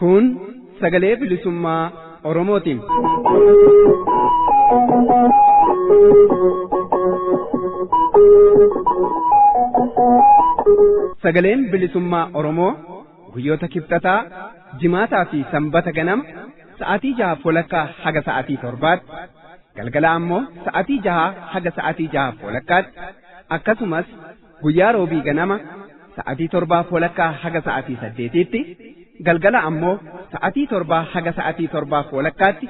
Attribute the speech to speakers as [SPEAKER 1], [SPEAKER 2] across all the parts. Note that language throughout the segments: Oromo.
[SPEAKER 1] Kun sagalee bilisummaa Oromootiin. Sagaleen bilisummaa Oromoo guyyoota kibxataa, jimaataa fi sanbata ganama sa'aatii 6 haga sa'aatii 7, galgala ammoo sa'aatii 6 haga sa'aatii 6 akkasumas guyyaa roobii ganama sa'aatii 7 haga sa'aatii 8tti, galgala ammoo sa'aatii 7 haga sa'aatii 7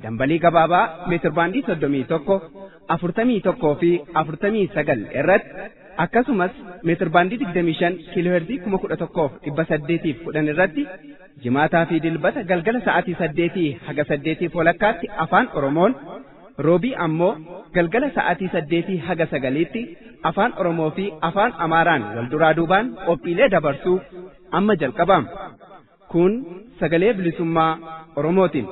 [SPEAKER 1] dambalii gabaabaa meetir baandii 31, 41 fi 49 irratti akkasumas meetir baandii 25 kiilooherzii 11,810 irratti jimaataa fi dilbata galgala sa'aatii 8 haga 8:00 afaan Oromoon, roobii ammoo galgala sa'aatii 8 haga 9tti afaan Oromoo fi afaan Amaaraan wal duraa duubaan qophiilee dabarsuu amma jalqabama. Kun sagalee bilisummaa Oromootiin.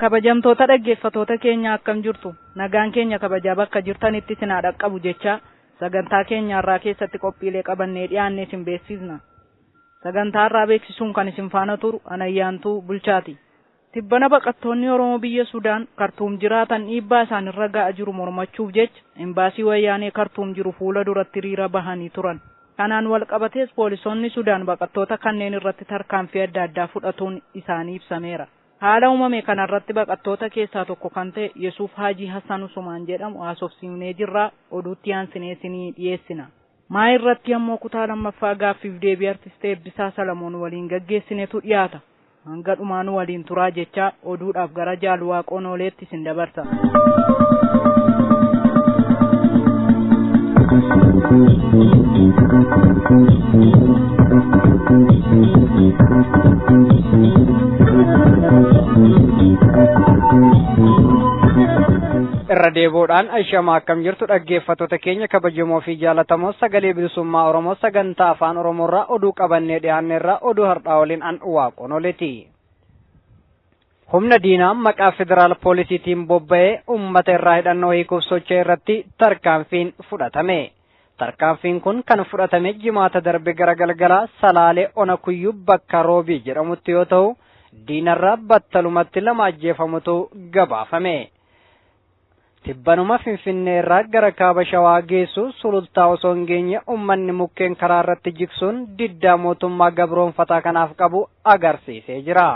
[SPEAKER 2] Kabajamtoota dhaggeeffatoota keenya akkam jirtu, nagaan keenya kabajaa bakka jirtanitti isin haa dhaqqabu jecha sagantaa keenya irraa keessatti qophiilee qabannee dhiyaannee isin beeksisna. Sagantaa irraa beeksisuun kan isin faana turu Anayyaantuu Bulchaati. Tibbana baqattoonni Oromoo biyya Sudaan Kartuum jiraatan dhiibbaa isaan irra ga'aa jiru mormachuuf jecha embaasii wayyaanee Kartuum jiru fuula duratti hiriira bahanii turan. Kanaan wal qabatees poolisoonni Sudaan baqattoota kanneen irratti tarkaanfii adda addaa fudhatuun isaanii ibsameera. Haala uumame kanarratti baqattoota keessaa tokko kan ta'e Yesuuf Haajii Hassan Usumaan jedhamu haasofsiifnee jirraa, oduutti aansinee isinii dhiyeessina. Maa irratti ammoo kutaa lammaffaa gaaffiif deebii artist Eebbisaa Salamoon waliin gaggeessinetu dhiyaata. Hanga dhumaanu waliin turaa jechaa oduudhaaf gara Jaalwaaqoon Ooleetti isin dabarsa.
[SPEAKER 3] Irra deebiidhaan ashama akkam jirtu dhaggeeffattoota keenya kabajamoo fi jaalatamoo sagalee bilisummaa Oromoo sagantaa afaan Oromoorraa oduu qabannee dhiyaanneerraa oduu har'aa waliin an Waaqoon Ooleeti. Humna diinaa maqaa federaal poolisiitiin bobba'ee uummata irraa hidhannoo hiikuuf socho'e irratti tarkaanfiin fudhatame. Tarkaanfiin kun kan fudhatame jimaata darbe gara galgalaa Salaalee Ona Kuyyuu bakka Roobii jedhamutti yoo ta'u, diinarraa battalumatti 2 ajjeefamutu gabaafame. Tibbanuma Finfinnee irraa gara kaaba Shawaa geessu sulultaa osoo hin geenye uummanni mukkeen karaa irratti jigsuun diddaa mootummaa gabroonfataa kanaaf qabu agarsiisee jira.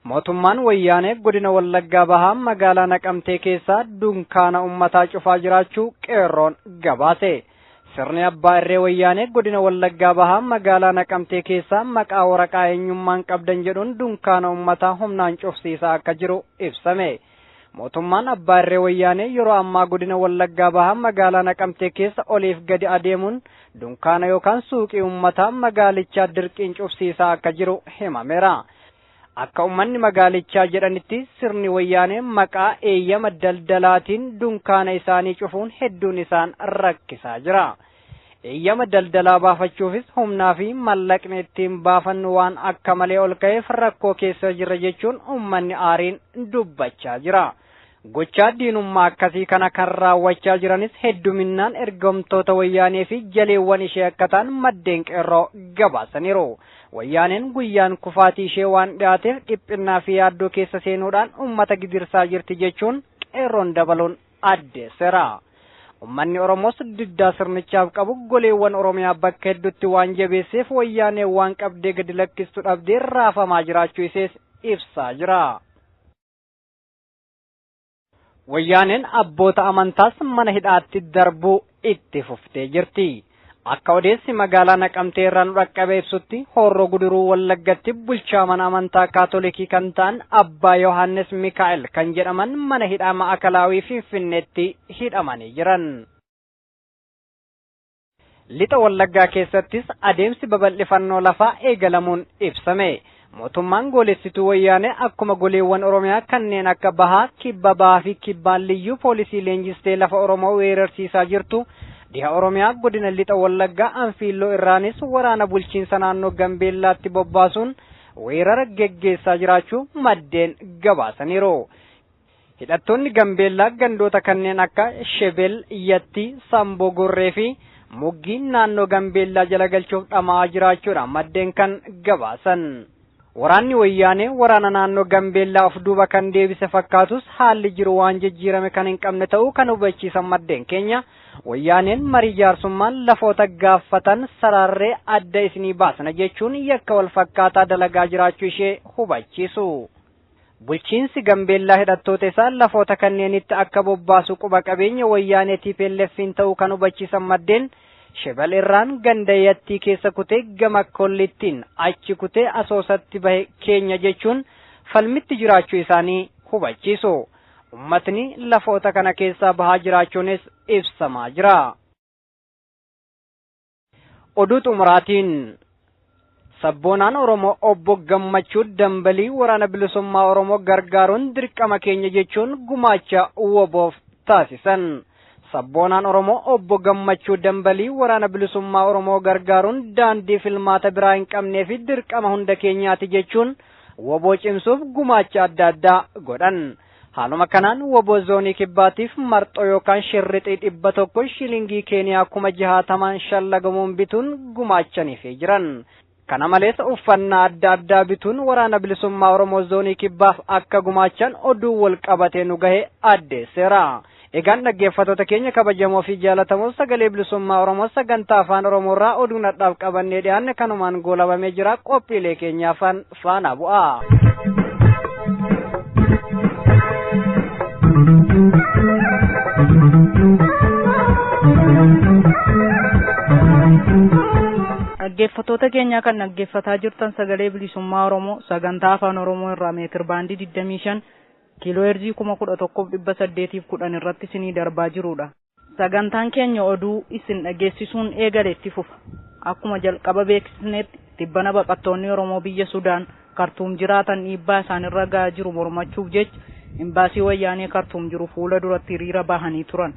[SPEAKER 3] Mootummaan wayyaanee godina Wallaggaa Bahaa magaalaa Naqamtee keessaa dunkaana uummataa cufaa jiraachuu qeerroon gabaase. Sirni abbaa irree wayyaanee godina Wallaggaa Bahaa magaalaa Naqamtee keessaa maqaa waraqaa eenyummaan qabdan jedhuun dunkaana uummataa humnaan cufsiisaa akka jiru ibsame. Mootummaan abbaa irree wayyaanee yeroo ammaa godina Wallaggaa Bahaa magaalaa Naqamtee keessa oliif gadi adeemuun dunkaana yookaan suuqii uummataa magaalichaa dirqiin cufsiisaa akka jiru himameera. Akka uummanni magaalichaa jedhanitti sirni wayyaanee maqaa eeyyama daldalaatiin dunkaana isaanii cufuun hedduun isaan rakkisaa jira. Eeyyama daldalaa baafachuufis humnaa fi mallaqni ittiin baafannu waan akka malee ol ka'eef rakkoo keessa jirra jechuun uummanni aariin dubbachaa jira. Gochaa diinummaa akkasii kana kan raawwachaa jiranis hedduminaan ergamtoota wayyaanee fi jaleewwan ishee akka ta'an maddeen qeerroo gabaasaniiru. Wayyaaneen guyyaan kufaatii ishee waan dhiyaateef dhiphinnaa fi yaaddoo keessa seenuudhaan uummata gidirsaa jirti jechuun qeerroon dabaluun addeesseera. Uummanni Oromoos diddaa sirnichaaf qabu goleewwan Oromiyaa bakka hedduutti waan jabeesseef wayyaanee waan qabdee gadi lakkistu dhabdee raafamaa jiraachuu isees ibsaa jira. Wayyaaneen abboota amantaas mana hidhaatti darbuu itti fuftee jirti. Akka odeessi magaalaa Naqamtee irraa nu dhaqqabee ibsutti Horroo Guduruu Wallaggatti bulchaa mana amantaa Kaatolikii kan ta'an Abbaa Yohaannis Mikaa'el kan jedhaman mana hidhaa Ma'akalaawii Finfinneetti hidhamanii jiran. Lixa Wallaggaa keessattis adeemsi babal'ifannoo lafaa eegalamuun ibsame. Mootummaan goolessituu wayyaanee akkuma goleewwan Oromiyaa kanneen akka Bahaa, Kibba Bahaa fi Kibbaan liyyuu poolisii leenjistee lafa Oromoo weerarsiisaa jirtu. Dhiha Oromiyaa godina lixa Wallaggaa Anfiilloo irraanis waraana bulchiinsa naannoo Gambeellaatti bobbaasuun weerara geggeessaa jiraachuu maddeen gabaasaniiru. Hidhattoonni Gambeellaa gandoota kanneen akka Shebel, Yatti, Samboo Gorree fi Muggiin naannoo Gambeellaa jala galchuuf dhama'aa jiraachuudha maddeen kan gabaasan. Waraanni wayyaanee waraana naannoo Gambeellaa of duuba kan deebise fakkaatus haalli jiru waan jijjiirame kan hin qabne ta'uu kan hubachiisan maddeen keenya. Wayyaaneen marii jaarsummaan lafoota gaafatan saraarree adda isinii baasna jechuun yakka wal fakkaataa dalagaa jiraachuu ishee hubachiisu. Bulchiinsi Gambeellaa hidhattoota isaa lafoota kanneenitti akka bobbaasu quba qabeenya wayyaanee TPLF'n ta'uu kan hubachiisan maddeen Shebel irraan ganda Yattii keessa kutee gama kollittiin achi kutee asoosatti bahe keenya jechuun falmitti jiraachuu isaanii hubachiisu. Ummatni lafoota kana keessaa bahaa jiraachuunis ibsamaa jira. Oduu xumuraatiin sabboonaan Oromoo obbo Gammachuu Dambalii waraana bilisummaa Oromoo gargaaruun dirqama keenya jechuun gumaacha WBOf taasisan. Sabboonaan Oromoo obbo Gammachuu Dambalii waraana bilisummaa Oromoo gargaaruun daandii filmaata biraa hin qabnee fi dirqama hunda keenyaati jechuun WBO cimsuuf gumaacha adda addaa godhan. Haaluma kanaan WBO zoonii kibbaatiif marxoo yookaan shirrixii 100 shilingii Keeniyaa 60 shallagamuun bituun gumaachaniifii jiran. Kana malees uffannaa adda addaa bituun waraana bilisummaa Oromoo zoonii kibbaaf akka gumaachan oduu wal qabatee nu gahe addeesseera. Egaan dhaggeeffattoota keenya kabajamoo fi jaalatamoo sagalee bilisummaa Oromoo sagantaa afaan Oromoorraa oduu nadhaaf qabannee dhiyaanne kanumaan goolabamee jira. Qophiilee keenyaaf faana bu'aa.
[SPEAKER 2] Dhaggeeffattoota keenya kan dhaggeeffataa jirtan sagalee bilisummaa Oromoo sagantaa afaan Oromoo irraa meetir baandii 25 kiilooheerzii 11,810 irratti isinii darbaa jirudha. Sagantaan keenya oduu isin dhageessisuun eegaleetti fufa. Akkuma jalqaba beeksisneetti tibbana baqattoonni Oromoo biyya Sudaan Kartuum jiraatan dhiibbaa isaanirra gahaa jiru mormachuuf jecha imbaasii wayyaanee Kartuum jiru fuula duratti hiriira bahanii turan.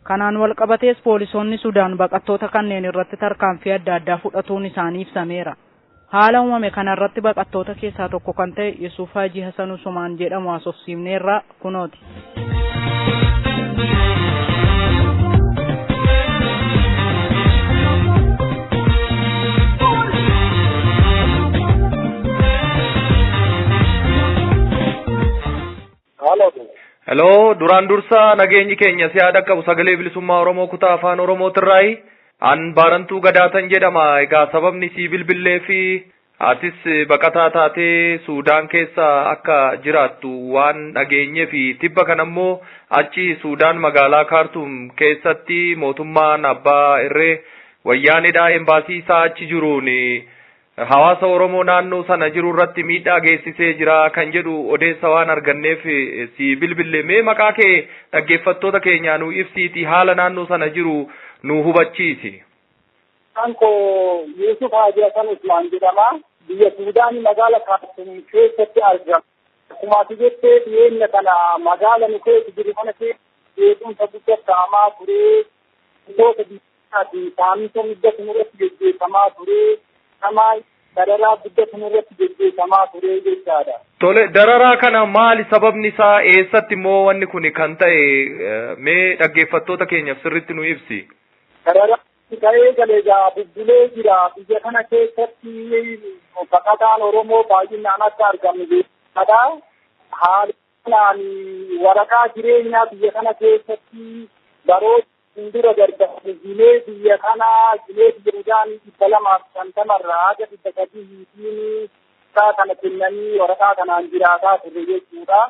[SPEAKER 2] Kanaan wal qabatees poolisoonni Sudaan baqattoota kanneen irratti tarkaanfii adda addaa fudhatuun isaanii ibsameera. Haala uumame kanarratti baqattoota keessaa tokko kan ta'e Yesuuf Haji Hasan Usumaan jedhamu haasofsiifneerraa kunooti.
[SPEAKER 4] Hello, duraan dursa nageenyi keenya siyaada qabu sagalee bilisummaa Oromoo kutaa afaan Oromootirraayi. An Baarantuu Gadaatan jedhama. Egaa sababni si bilbilee fi atis baqataa taatee Suudaan keessa akka jiraattu waan dhageenye fi tibba kanammoo achi Suudaan magaalaa Kaartuum keessatti mootummaan abbaa irree wayyaanedha embaasii isaa achi jiruun hawaasa Oromoo naannoo sana jiru irratti miidhaa geessisee jira kan jedhu odeessa waan arganneef si bilbilee mee maqaa kee dhaggeeffattoota keenya nu ibsiiti haala naannoo sana jiru nu hubachiisi.
[SPEAKER 5] Anko Yusuf Haji Hasan Usman jedhama. Biyya Suudaan magaalaa Kaartuum keessatti argama. Akkuma ati jettee dhiyeenya kana magaalaa nu keessa jiru kana keessa beekumsa guddaa ta'amaa ture. Wantoota biyyaati saamicha guddaa irratti gaggeeffamaa ture. Namaa dararaa guddaa irratti gaggeeffamaa ture jechaadha.
[SPEAKER 4] Tole dararaa kana maali sababni isaa eessatti immoo wanni kun kan ta'e mee dhaggeeffattoota keenyaaf sirriitti nu ibsi.
[SPEAKER 5] Dararaa ta'ee galeegaa bubbulee jira biyya kana keessatti baqataan Oromoo baay'inaan akka argamu beekamaadha. Haala kanaan waraqaa jireenyaa biyya kana keessatti baroota dura gargaaramee biyya kana biyya Suudaan 250 irraa haga 300 kana kennanii waraqaa kanaan jiraataa ture jechuudha.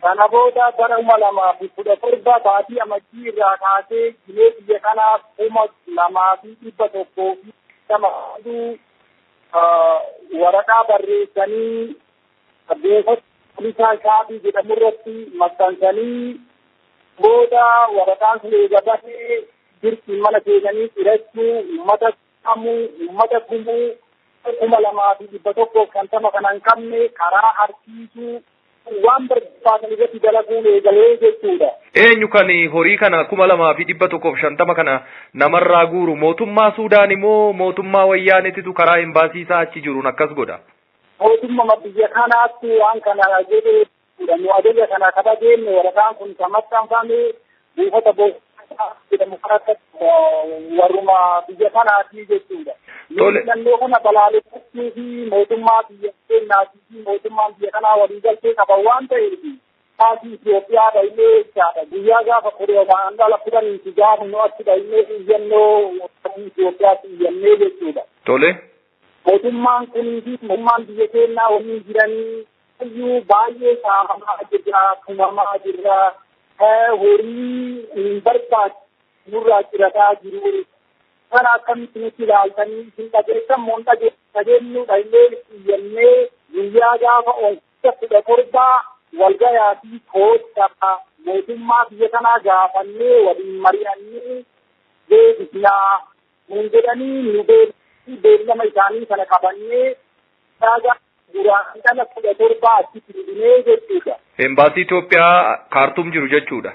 [SPEAKER 5] Kana booda bara 2017 baatii amajjii irraa kaasee biyya kanaaf 2,150 waraqaa barreessanii beekota Polisaa Shaabii jedhamu irratti maxxansanii booda waraqaan sun eegabatee jirti mana seenanii xirachuu uummata qabuu uummata gumuu 2,150 kana hin qabne karaa harkiisuu waan barbaadan irratti dalaguun eegalee jechuudha.
[SPEAKER 4] Eenyu kan horii kana 2,150 kana namarraa guuru mootummaa Suudaan moo mootummaa wayyaanetitu karaa imbaasii isaa achi jiruun akkas godha?
[SPEAKER 5] Mootummaa biyya kanaatti waan kana jedhee jechuudha. Nu ajaja kana kabajeen waraqaan kun kan maxxanfame buufata boodaa jedhamu kanatti warruma biyya kanaati jechuudha. Naannoo kana balaaleffachuu fi mootummaa biyya keenyaatii fi mootummaan biyya kanaa waliigaltee qaban waan ta'eef taasii Itoophiyaadha illee jechaadha. Guyyaa gaafa kudhan dhala kudhaniiti gaafa nu achidha illee iyyannoo Itoophiyaatti iyyannee jechuudha.
[SPEAKER 4] Tole.
[SPEAKER 5] Mootummaan kunii fi mootummaan biyya keenyaa waliin jiranii iyyuu baay'ee saamamaa jirra, tumamaa jirra, horii hin barbaachisu nurraa cirataa jiru. Kana akkamitti nutti ilaaltanii isin dhageessan moo hin dhageenyudha illee iyyannee guyyaa gaafa onkudha 17 walgayaa fi koottaa mootummaa biyya kanaa gaafannee waliin mari'annee deebisnaa nuun jedhanii nu beellama isaanii kana qabannee daagaa duraan dhala 17 achitti hidhinee jechuudha.
[SPEAKER 4] Embaasii Itoophiyaa Kaartum jiru jechuudha.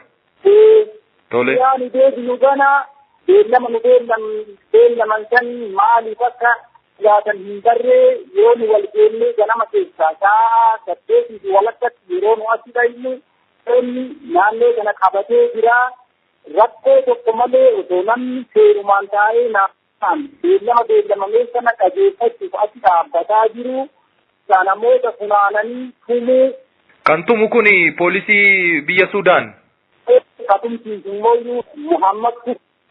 [SPEAKER 4] Tole.
[SPEAKER 5] Yaani deebinu gana beellama nu beellaman san maaliif akka jiraatan hin barree yoo nu wal geennee ganama keessaa sa'a 8 walakkatti yeroo nu achi dhaynu inni naannoo kana qabatee jira. Rakkoo tokko malee osoo namni seerumaan taa'ee naannaan beellamamee sana dhageeffachuuf achi dhaabbataa jiru. Namoota funaananii tumuu.
[SPEAKER 4] Kan tumu kuni poolisii biyya Sudaan.
[SPEAKER 5] Katumsiisu immoo Muhammad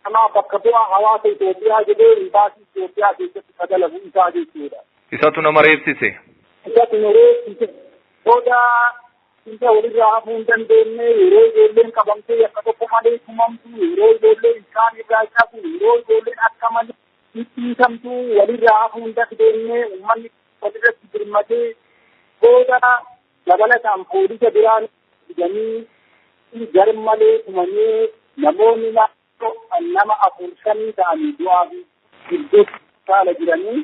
[SPEAKER 5] Kamaa bakka bu'aa hawaasa Itoophiyaa jedhee imbaasii Itoophiyaa keessatti dalagu isaa jechuudha.
[SPEAKER 4] Isatu nama reebsise.
[SPEAKER 5] Isatu nu reebsise. Booda isa walirraa hafuu hin dandeenye yeroo ijoolleen qabamtee akka tokko malee tumamtu, yeroo ijoolleen isaan irraa cabu, yeroo ijoolleen akka malee hittiisamtu walirraa hafuu hin dandeenye uummanni walirratti birmatee booda dabalataan poolisa biraan fidanii garmalee tumanii namoonni nama 4 ta'anii du'aa fi gidduutti saala jiranii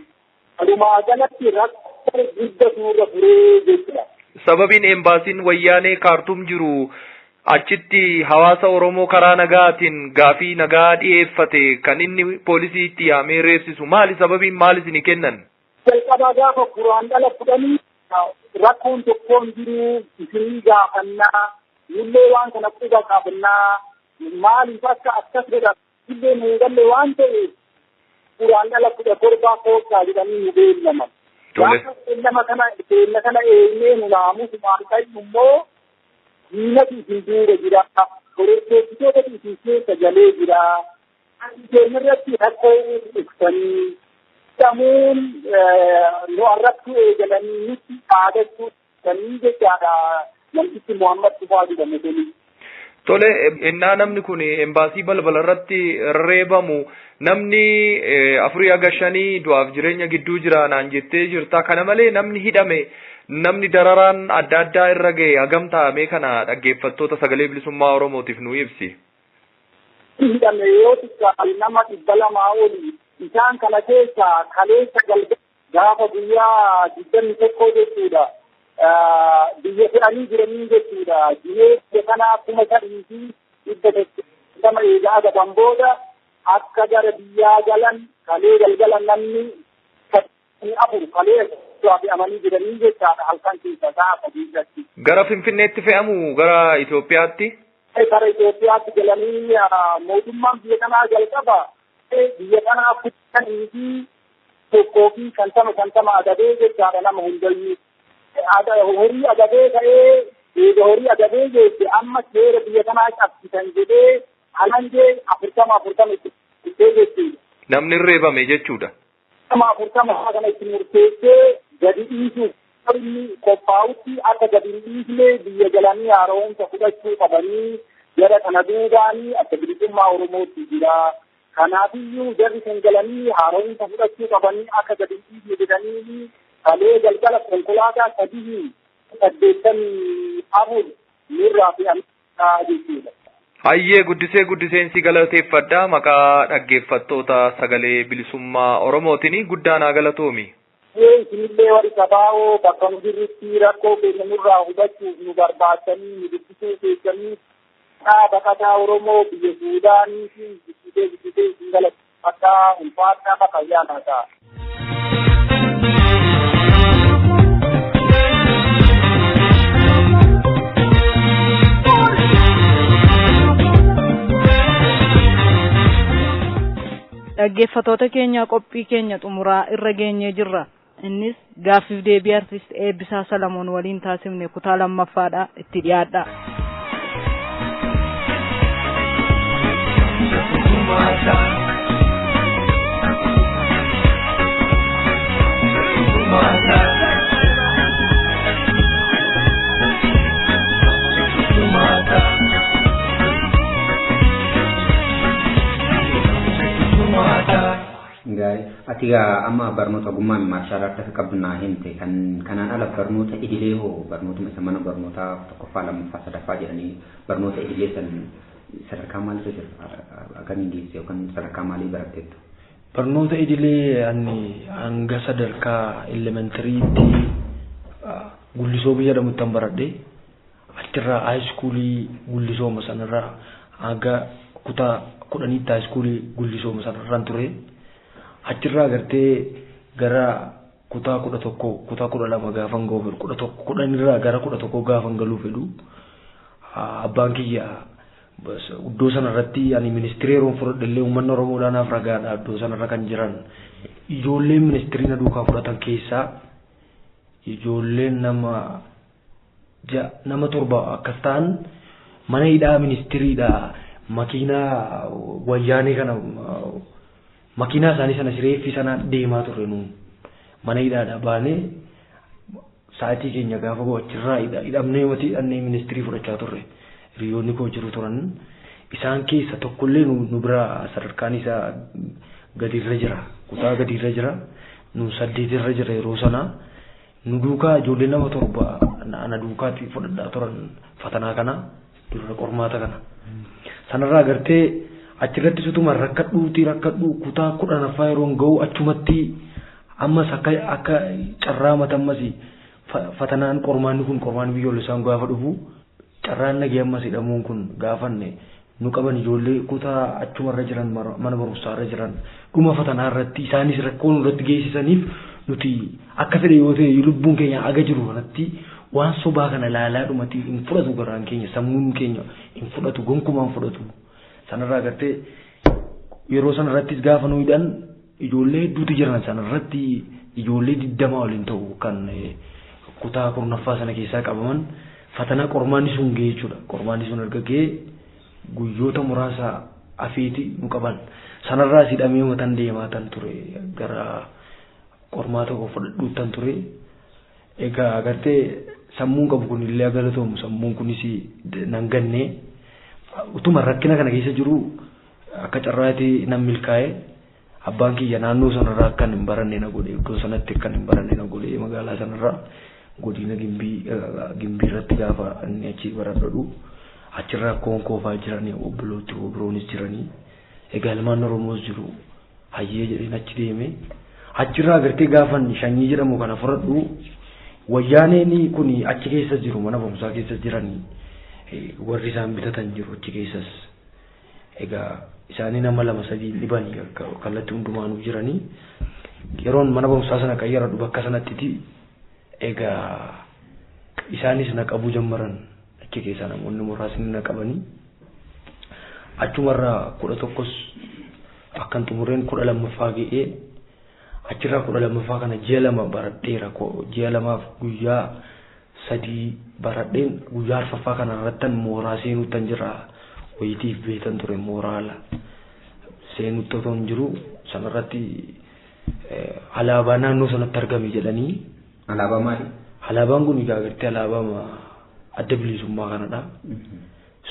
[SPEAKER 5] walumaa galatti rakkoo guddaa nurra furee jechuudha.
[SPEAKER 4] Sababiin embaasiin wayyaanee Kaartum jiru achitti hawaasa Oromoo karaa nagaatiin gaafii nagaa dhiyeeffate kan inni poolisii itti yaamee reebsisu maali? Sababiin maal isinii kennan?
[SPEAKER 5] Jalqabaa gaafa kuraan dhala fudhanii rakkoon tokkoon jiru isinii gaafannaa nullee waan kana quba qabnaa maaliif akka akkas godha illee nu galle waan ta'eef kuraan dhala 17 koottaa jedhanii nu beellaman. Beellama kana eenyee nu naamusumaan ta'e immoo diinatu isin duuba jira. Shororkeessitoota isin keessa galee jira. Keenya irratti rakkoo ibsanii samuun nu arrabsuu eegalanii nutti dhaadachuu sanii jechaadha namtichi Muhammad Tufaa jedhamu kuni.
[SPEAKER 4] Tole, innaa namni kun embaasii balbala irratti reebamu namni 4-5 du'aaf jireenya gidduu jira naan jettee jirta. Kana malee namni hidhame namni dararaan adda addaa irra ga'e hagam taa'ame kana dhaggeeffattoota sagalee bilisummaa Oromootiif nu ibsi.
[SPEAKER 5] Hidhame yoo xiqqaate nama 200 oli. Isaan kana keessa kaleessa galgala gaafa guyyaa 21 jechuudha. Biyya fedhanii jiranii jechuudha. Biyya kana akkuma sadii fi 100 eegaa gaban booda akka gara biyyaa galan kalee galgala namni 4 kalee fe'amanii jiranii jechaadha halkan keessa sa'a 3 irratti.
[SPEAKER 4] Gara Finfinneetti fe'amu gara Itoophiyaatti?
[SPEAKER 5] Gara Itoophiyaatti galanii mootummaan biyya kanaa jalqaba biyya kanaa fudhatanii fi tokkoo fi 50 adabee jechaadha nama hundayyuu. Horii adabee ta'ee horii adabee jechuun amma seera biyya kanaa cabsisan jedhee halangee 40 itti jechuudha.
[SPEAKER 4] Namni reebame jechuudha.
[SPEAKER 5] 40 kana itti murteessee gadi dhiisuuf inni qophaa'utti akka gadi hin dhiisne biyya galanii haaromsa fudhachuu qabanii jara kana duubaanii akka bilisummaa Oromootti jira. Kanaafiyyuu jarri kan galanii haaromsa fudhachuu qabanii akka gadi hin dhiisne jedhanii kalee galgala konkolaataa 84 nurraa fe'amanii jechuudha.
[SPEAKER 4] Hayyee guddiseen si galateeffadha maqaa dhaggeeffattoota sagalee bilisummaa Oromootiin guddaan haa galatoomi.
[SPEAKER 5] Isinillee warri sabaa'oo bakka nu jirrutti rakkoo keenya nurraa hubachuuf nu barbaadanii nu dubbisuu keessanii baqataa Oromoo biyya Suudaanii fi guddisee isin galateeffadha ulfaadhaa bakka ayyaanaa ta'a.
[SPEAKER 2] dhaggeeffatoota keenya qophii keenya xumuraa irra geenyee jirra. Innis gaaffiif deebii artist Eebbisaa Salamoon waliin taasifne kutaa lammaffaadha, itti dhiyaadha.
[SPEAKER 6] Atiga amma barnoota ogummaan marshaal artii qabnaa himte kanaan ala barnoota idilee hoo barnootuma isa mana barnootaa tokkoffaa lammaffaa sadaffaa jedhanii barnoota idilee san sadarkaa maalirra jira akkamiin geesse yookaan sadarkaa maalii baratteettu?
[SPEAKER 7] Barnoota idilee ani hanga sadarkaa elementaariitti Gullisoo biyya jedhamutti baradhe achirraa haayiskuulii Gullisooma sanarraa hanga kutaa 10tti haayiskuulii Gullisooma sanarraan ture. Achirraa gartee gara kutaa 11 kutaa 12 gaafan ga'u 10 irraa gara 11 gaafan galuu fedhu abbaan kiyya iddoo sanarratti ani ministeeroon fudhadhellee uummanni Oromoodhaan naaf ragaadha. Iddoo sanarra kan jiran ijoolleen ministeerina duukaa fudhatan keessaa ijoolleen nama 7 akkas ta'an mana hidhaa ministeeriidha makiinaa wayyaanee kana makiinaa isaanii sana sireeffi sana deemaa turre nu mana hidhaadha baanee sa'aatii keenya gaafa gochirraa hidhamnee mati annee ministeerii fudhachaa turre hiriyoonni koo jiru turan isaan keessa tokkollee nu bira sadarkaan isaa gadiirra jira kutaa gadiirra jira nu 8irra jira yeroo sana nu duukaa ijoollee nama 7 ana duukaatti fudhadhaa turan fatanaa kana dura qormaata kana sanarraa gartee achirratti sutuma rakkadhuu kutaa 10ffaa yeroon ga'u achumatti ammas akka carraa matammasi fatanaan qormaanni biyyoolessaan gaafa dhufu carraan nagee ammas hidhamuun kun gaafanne nu qaban ijoollee kutaa achumarra jiran mana barumsaarra jiran dhuma fatanaa irratti isaanis rakkoo nurratti geessisaniif nuti akka fedhe yoo ta'e lubbuun keenya aga jiru kanatti waan sobaa kana laalaa dhumatti hin fudhatu garaan keenya sammuun keenya hin fudhatu gonkumaan fudhatu. Sanarraa gartee yeroo sanarrattis gaafa nu hidhan ijoollee hedduutu jiran sanarratti ijoollee 20 waliin ta'u kan kutaa 10ffaa sana keessaa qabaman fatanaa qormaanni sun ga'ee jechuudha. Qormaanni sun erga ga'ee guyyoota muraasa afeeti nu qaban sanarraa hidhamee matan deemaa tan ture gara qormaata koo fudhadhuuttan ture. Egaa gartee sammuun qabu kun illee agartoomu sammuun kunis nan gannee utuma rakkina kana keessa jiru akka carraati nan milkaa'e abbaan kiyya naannoo sanarraa akka hin baranne na godhe iddoo sanatti akka hin baranne na godhe magaalaa sanarraa godina gimbii irratti gaafa inni achi baradhu achirraa koonkoofaa jiranii obbolooti obroonis jiranii egaa ilmaan Oromoos jiru hayyee jedheen achi deeme achirraa gartee gaafan shanyii jedhamu kana fudhadhu wayyaaneen kun achi keessa jiru mana barumsaa keessa jiranii warri isaan bitatan jiru achi keessas egaa isaanii nama 2-3 dhibanii kallattii hundumaanuu jiranii yeroon mana barumsaa sana qayyaradhu bakka sanatti egaa isaanis na qabuu jammaran achi keessa namoonni muraasni na qabanii achumarraa 11 akkan xumureen 12ffaa ga'ee achirraa 12ffaa kana ji'a 2 baradheera ji'a 2f guyyaa 3 baradheen guyyaa 4ffaa kana irrattan mooraa seenuuttan jira wayitiif beetan ture mooraala seenuutti otoo hin jiru sanarratti alaabaa naannoo sanatti argame jedhanii.
[SPEAKER 6] Alaabaa maali?
[SPEAKER 7] Alaabaan kun egaa agartee alaabaa adda bilisummaa kanadha.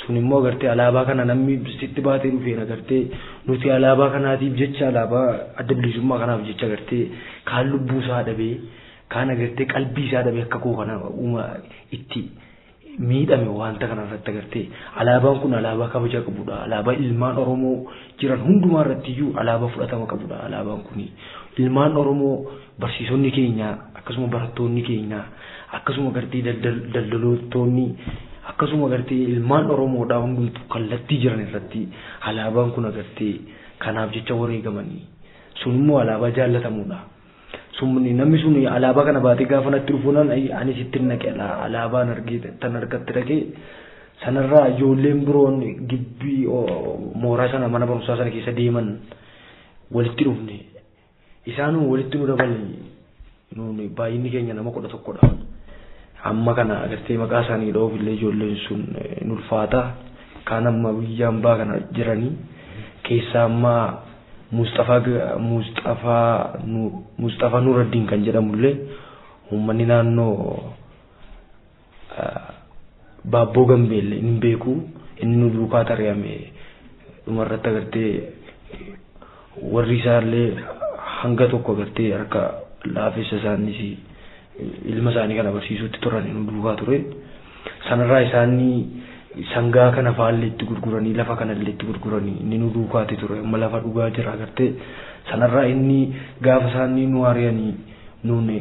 [SPEAKER 7] Sun immoo agartee alaabaa kana namni sitti baatee dhufeen agartee nuti alaabaa kanaatiif jecha alaabaa adda bilisummaa kanaaf jecha agartee kaan lubbuu isaa dhabee kaan agartee qalbii isaa dhabee akka koo kana uuma itti miidhame wanta kanarratti agartee alaabaan kun alaabaa kabaja qabudha. Alaabaa ilmaan Oromoo jiran hundumaa irratti iyyuu alaabaa fudhatama qabudha. Alaabaan kun ilmaan Oromoo barsiisonni keenya akkasuma barattoonni keenya akkasuma agartee daldalootonni akkasuma agartee ilmaan Oromoodhaa hundumtuu kallattii jiran irratti alaabaan kun agartee kanaaf jecha wareegamanii sun immoo alaabaa jaallatamuudha. Sumni namni sun alaabaa kana baatee gaafa natti dhufuunan ani sitti naqeedha alaabaan argee tan argatti dhaqee sanarraa ijoolleen biroon gibbii mooraa sana mana barumsaa sana keessa deeman walitti dhufne isaanuu walitti nu dabalanii nuuni baay'inni keenya nama 11dha. Amma kana agartee maqaa isaanii dhoof illee ijoolleen sun ulfaata. Kaan amma biyya hambaa kana jiranii keessaa amma Mustafa Nuruddin kan jedhamullee uummanni naannoo Baabboo Gambeelle hin beeku inni nu duukaa tari'ame dhumarratti agartee warri isaallee hanga tokko agartee harka laafessa isaaniis ilma isaanii kana barsiisutti turan nu duukaa ture. Sanarraa isaanii sangaa kana faallee itti gurguranii lafa kana illee itti gurguranii inni nu duukaati ture. Amma lafa dhugaa jira agartee sanarraa inni gaafa isaanii nu ari'anii nuuni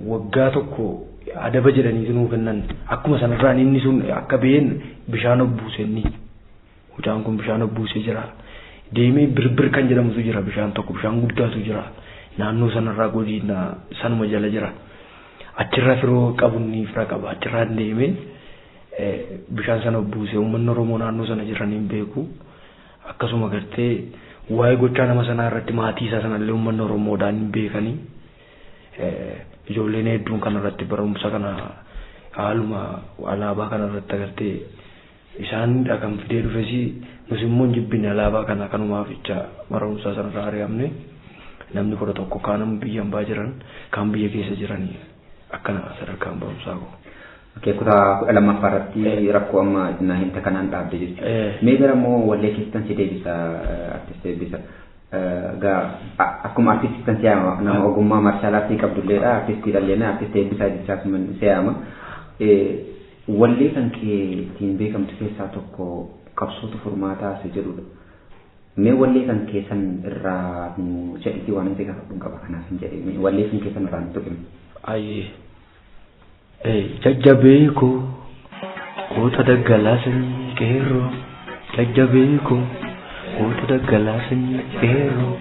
[SPEAKER 7] waggaa tokko adaba jedhanii nuu kennan akkuma sanarraa inni sun akka been bishaan obbuuse inni mucaan kun bishaan obbuusee jira. Deemee birbir kan jedhamutu jira bishaan tokko bishaan guddaatu jira naannoo sanarraa godina sanuma jala jira. Achirra firoo qabunni fira qaba achirraa deemee bishaan sana obbuusee uummanni Oromoo naannoo sana jiranii hin beeku. Akkasuma gartee waa'ee gochaa nama sanaa irratti maatii isaa sanallee uummanni Oromoodhaan hin beekanii. Ijoolleen hedduun kanarratti barumsa kana haaluma alaabaa kanarratti agartee isaanidha kan fidee dhufesi nus immoo jibbine alaabaa kana kanumaaf jecha barumsa sanarraa ari'amne namni 11 kaanam biyya hambaa jiran kaan biyya keessa jiranii akkana sadarkaan barumsaa ko.
[SPEAKER 6] Okay, kutaa 12 irratti rakkoo amma isinaa himta kanaan dhaabde jechuudha. Mee gara immoo wallee keessan si deebisa artist deebisa. Akkuma artistii siyaama nama ogummaa maarshaal aartii qabdulleedha artistii dhalleena artistii eebbisaa jechaas siyaama. Wallee kan keetiin beekamtu keessaa tokko qabsootu furmaataa si jedhudha. Mee wallee kan keessan irraa nu jedhiti waan inni gaafadhu qaba kanaaf hin jedhe wallee kan keessan irraa nu tuqime.
[SPEAKER 7] Ayyee. Jajjabeeko goota daggalaasanii qeerroo jajjabeeko goota daggalaasanii qeerroo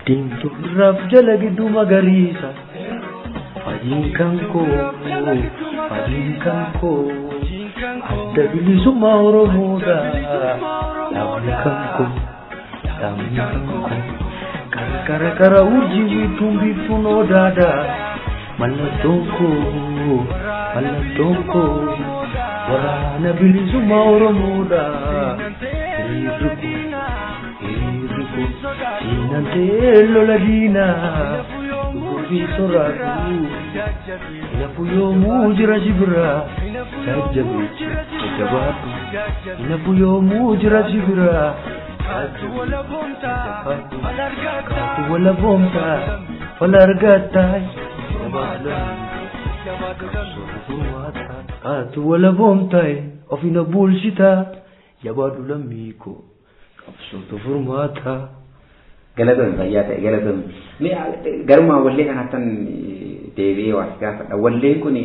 [SPEAKER 7] diimtuurraaf jala gidduu magariisa fajiin kan koo adda bilisummaa Oromoodha dhaabni kan koo qarqara urjii wiituun biiftuun odaadha mallattoon koo waraana bilisummaa Oromoodha hiriirri koo siinantee lola diinaa dhuguufii soraatu inafu yoomuu jira sibira jajjabeechi jajjabaatu inafu yoomuu jira sibira kaatu wala boomtaa wala argataa kaatu wala boomtaa ofina bulchitaa yabaadu lammiiko qabsootu furmaata.
[SPEAKER 6] Galatoon fayyaa ta'e galatoon. Garuma wallee kanattan deebi'ee waas gaafadha. Walleen kun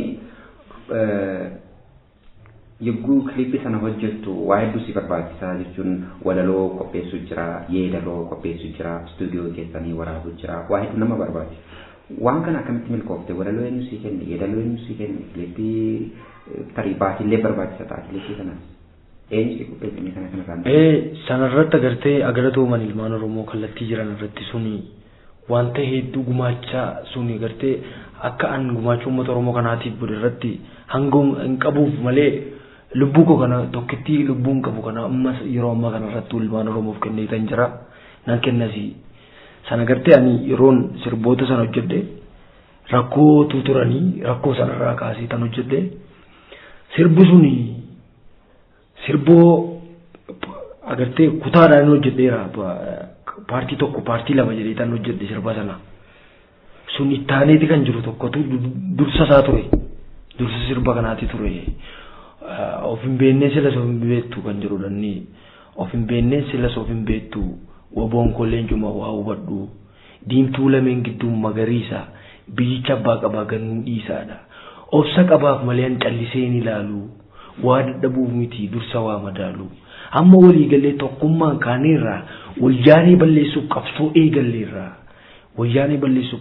[SPEAKER 6] yogguu kilippii sana hojjettu waa hedduu si barbaachisaa jechuun walaloo qopheessuu jira, yeedaloo qopheessuu jira, istuudiyoo keessanii waraabuu jira, waa hedduu nama barbaachisa. Waan kana akkamitti milkoofte walaloo eenyu sii kenne, yeedaloo eenyu sii kenne, kilippii tarii baatiillee barbaachisa ta'a kilippii kanaas.
[SPEAKER 7] Sanarratti agartee agaratooman ilmaan Oromoo kallattii jiran irratti suni wanta hedduu gumaachaa suni agartee akka an gumaachuu uummata Oromoo kanaatiif godhe irratti hanga hin qabuuf malee lubbuu koo kana tokkittii lubbuun qabu kana ammas yeroo ammaa kana irratti ilmaan Oromoof kennee tan jira nan kennasi. Sana agartee ani yeroon sirboota sana hojjedhe rakkootu turanii rakkoo sanarraa kaasee tan hojjedhe sirbu suni sirboo agartee kutaadhaan hojjedheera paartii tokko paartii lama jedhee tan hojjedhe sirba sana sun ittaaneeti kan jiru tokkotu dursa isaa ture dursa sirba kanaati ture of hin beennee silas of hin beektu kan jedhudha inni of hin beennee silas of hin beektu waboon kolleen cuma waa hubadhu diimtuu lameen gidduun magariisa biyyicha abbaa qabaa gannuu dhiisaadha obsa qabaaf malee an calliseen ilaalu waa dadhabuuf miti dursa waa madaalu amma walii galee tokkummaan kaaneerraa wayyaanee balleessuuf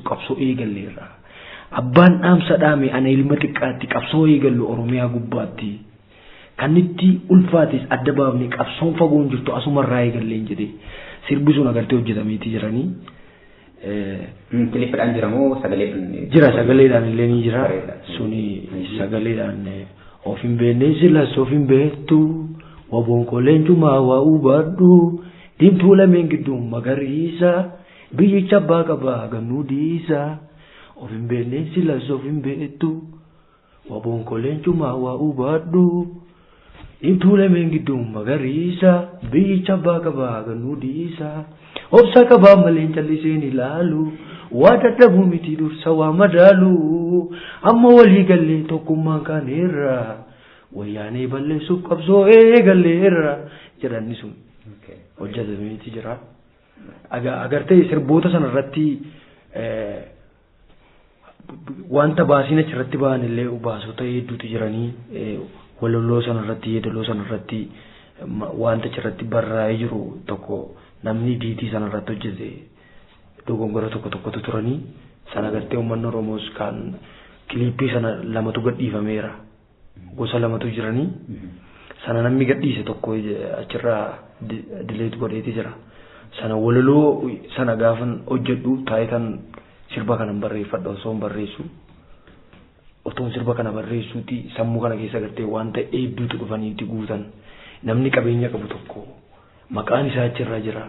[SPEAKER 7] qabsoo eegalleerraa abbaan dhaamsa dhaame ana ilma xiqqaatti qabsoo eegallu Oromiyaa gubbaatti kan itti ulfaatis adda baafne qabsoon fagoon jirtu asumarraa eegalleen jedhe sirbi sun agartee hojjetameetii jiranii.
[SPEAKER 6] Kiliipidhaan jira moo sagaleedhaan?
[SPEAKER 7] Jira sagaleedhaan illee ni jira. Suni sagaleedhaan of hin beekne silas of hin beektu waboonko leencumaa waa hubadhu diimtuu lameen gidduun magariisa biyyicha abbaa qabaa gannuu dhiisa of hin beekne silas of hin beektu waboonko leencumaa waa hubadhu diimtuu lameen gidduun magariisa biyyicha abbaa qabaa gannuu dhiisa. Obsa qabaa malee calliseen ilaalu waa dadhabuu miti dursa waa madaalu amma walii gallee tokkummaan kaaneerra wayyaanee balleessuuf qabsoo eegalleerra jedhanni sun hojjetameeti jira. Agartee sirboota sanarratti wanta baasiin achirratti ba'an illee baasota hedduutu jiranii walaloo sanarratti yeedaloo sanarratti wanta achirratti barraa'ee jiru tokko. Namni diitii sanarratti hojjete dogongora tokkotu turanii sana agartee uummanni Oromoos kan kiliippii sana lamatu gadhiifameera gosa lamatu jiranii sana namni gadhiise tokko achirraa dileetu godheeti jira sana walaloo sana gaafan hojjedhu taayitan sirba kana barreeffadha osoo barreessu otoon sirba kana barreessuuti sammuu kana keessa agartee wanta hedduutu dhufaniiti guutan namni qabeenya qabu tokko. Maqaan isaa achirra jira.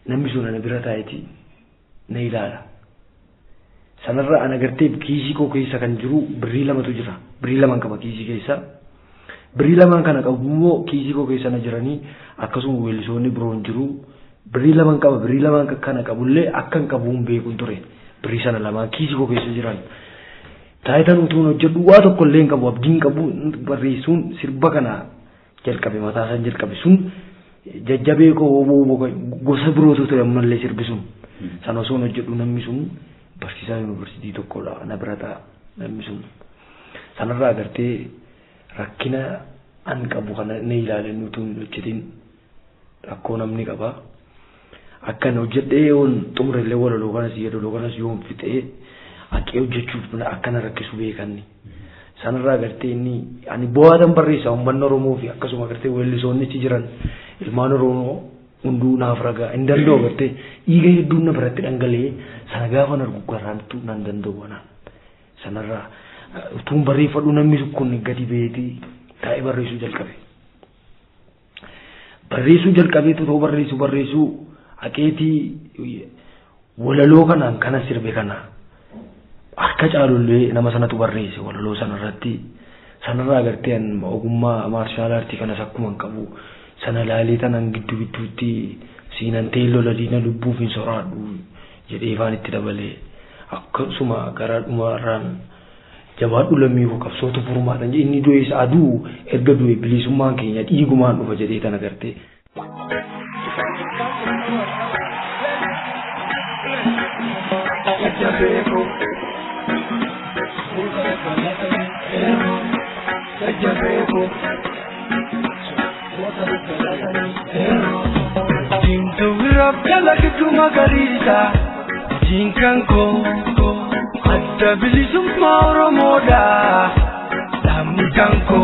[SPEAKER 7] Namni sun ana bira taa'eeti na ilaala. Sanarra ana agartee kiisii koo keessa kan jiru birrii lamatu jira. Birrii lamaan qaba kiisii keessa. Birrii lamaan kana qabu immoo kiisii koo keessa na jiranii akkasuma weellisoonni biroon jiru. Birrii lamaan qaba birrii lamaan kana qabullee akkan qabuun beekuun ture. Birrii sana lamaan kiisii koo keessa jiran. Taayitan utuun hojjedhu waa tokkollee hin qabu abdiin qabu barreessuun sirba kana jalqabe mataa isaan jalqabe sun. Jajjabee koo gosa birootu ture ammallee sirbi sun sana osoo hojjedhu namni sun barsiisaa yuunivarsiitii tokkodha na bira ta'a namni sun sanarraa agartee rakkina an qabu kana na ilaalan utuu hin hojjetin rakkoo namni qaba akkan hojjedhee yoon xumurellee walaloo kanas yeedaloo kanas yoon fixee haqee hojjechuuf akkana rakkisu beekanni sanarraa agartee inni ani bu'aatan barreessaa uummanni Oromoo fi akkasuma agartee weellisoonni achi jiran ilmaan Oromoo hunduu naaf ragaa hin danda'u agartee dhiiga hedduun na biratti dhangala'ee sana gaafa argu garaantu nan danda'u anaan sanarraa utuun barreeffadhu namni kun gadi beetii taa'ee barreessuu jalqabe. Barreessuu jalqabee tutoo barreessuu haqeetii walaloo kanaan kana sirbe kana akka caalullee nama sanatu barreesse walaloo sanarratti sanarraa agartee ogummaa maarshaal aartii kanas akkuma qabu. Sana laalee tanan gidduutti siinan teelloo ladiina lubbuuf hin soraadhu jedhee ifaan itti dabalee akkasuma garaa dhumarraan jabaadhu lammii koo qabsootu furmaadhaan inni du'e isa aduu erga du'e bilisummaan keenya dhiigumaan dhufa jedhee tan agartee.
[SPEAKER 8] Kalaktu magarisa jinkanko adda bilisummaa Oromoodha namni kanko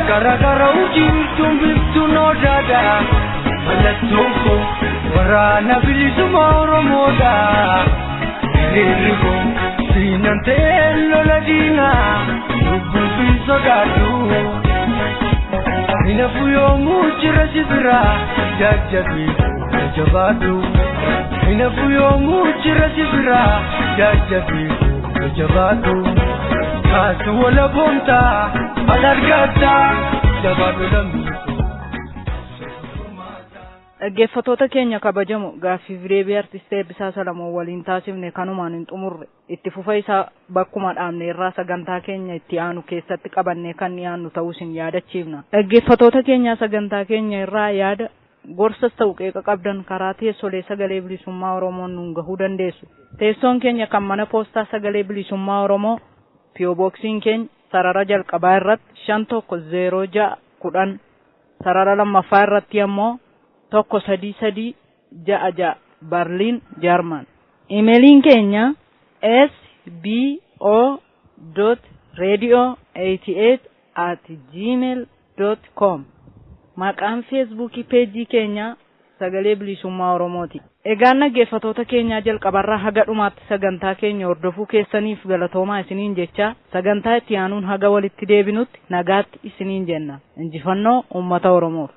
[SPEAKER 8] gara ujirtuun biftu noodaadha mallattoonko waraana bilisummaa Oromoodha hiriirriko siinan ta'een lola diinaa lubbuun fi sodaadhu inafu yoomuu jira sibiraa jajjabii. Jabadu, inafu yoomuu jira sibiraa jajjabii jabadu kaatu wala boontaa alargataa jabadu lammiitu.
[SPEAKER 2] Dhaggeeffattoota keenya kabajamu gaaffii deebii artistee Eebbisaa Salamoo waliin taasifne kanumaan hin xumurre itti fufa isaa bakkuma dhaabne irraa sagantaa keenya itti aanu keessatti qabannee kan dhiyaannu ta'uu isin yaadachiifna. Dhaggeeffattoota keenya sagantaa keenya irraa yaada gorsas ta'u qeeqa qabdan karaa teessolee sagalee bilisummaa Oromoo nuun gahuu dandeessu. Teessoon keenya kan mana poostaa sagalee bilisummaa Oromoo P.O. Boksiin keenya sarara jalqabaa irratti 510610 sarara lammaffaa irratti ammoo 13366 Berlin German. Emailiin keenya sbo.radio88@gmail.com. Maqaan Facebookii peejii keenya sagalee bilisummaa Oromooti. Egaan dhaggeeffatoota keenyaa jalqabarraa haga dhumaatti sagantaa keenya hordofuu keessaniif galatoomaa isiniin jecha sagantaa itti aanuun haga walitti deebinutti nagaatti isiniin jenna. Injifannoo uummata Oromoof.